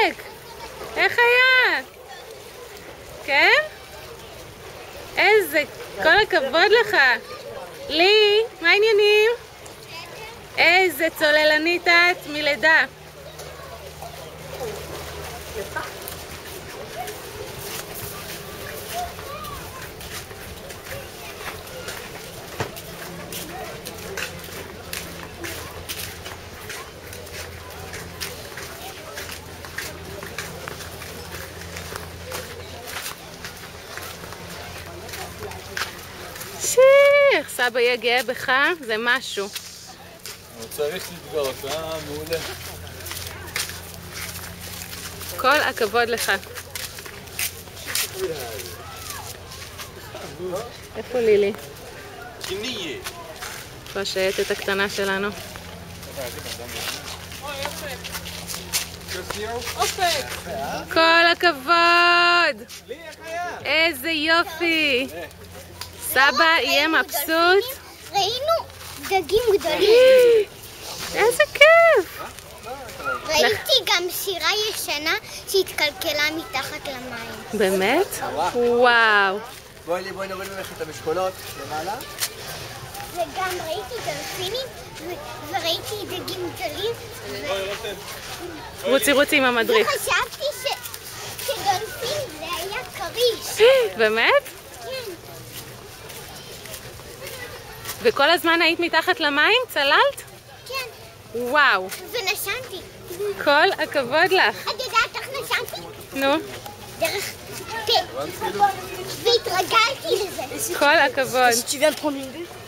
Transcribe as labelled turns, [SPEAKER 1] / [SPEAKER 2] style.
[SPEAKER 1] עומק. איך היה? כן? איזה, כל הכבוד לך. לי, מה העניינים? איזה צוללנית את מלידה. שיח, סבא יהיה גאה בך, זה משהו.
[SPEAKER 2] הוא צריך להתגאות, מעולה.
[SPEAKER 1] כל הכבוד לך. איפה לילי? פה השייטת הקטנה שלנו. כל הכבוד! איזה יופי! סבא יהיה מבסוט.
[SPEAKER 3] ראינו דגים גדולים.
[SPEAKER 1] איזה כיף!
[SPEAKER 3] ראיתי גם סירה ישנה שהתקלקלה מתחת למים.
[SPEAKER 1] באמת? וואו.
[SPEAKER 4] בואי נוריד ממך את המשקולות למעלה.
[SPEAKER 3] וגם ראיתי דולפינים וראיתי דגים גדולים.
[SPEAKER 1] רוצי עם המדריך.
[SPEAKER 3] וחשבתי שדולפין זה היה כריש.
[SPEAKER 1] באמת?
[SPEAKER 3] כן.
[SPEAKER 1] וכל הזמן היית מתחת למים? צללת?
[SPEAKER 3] כן.
[SPEAKER 1] וואו.
[SPEAKER 3] ונשנתי.
[SPEAKER 1] כל הכבוד לך.
[SPEAKER 3] את יודעת איך נשנתי?
[SPEAKER 1] נו.
[SPEAKER 3] דרך פה. והתרגלתי לזה.
[SPEAKER 1] כל הכבוד.
[SPEAKER 3] Tu viens de prendre une bulle?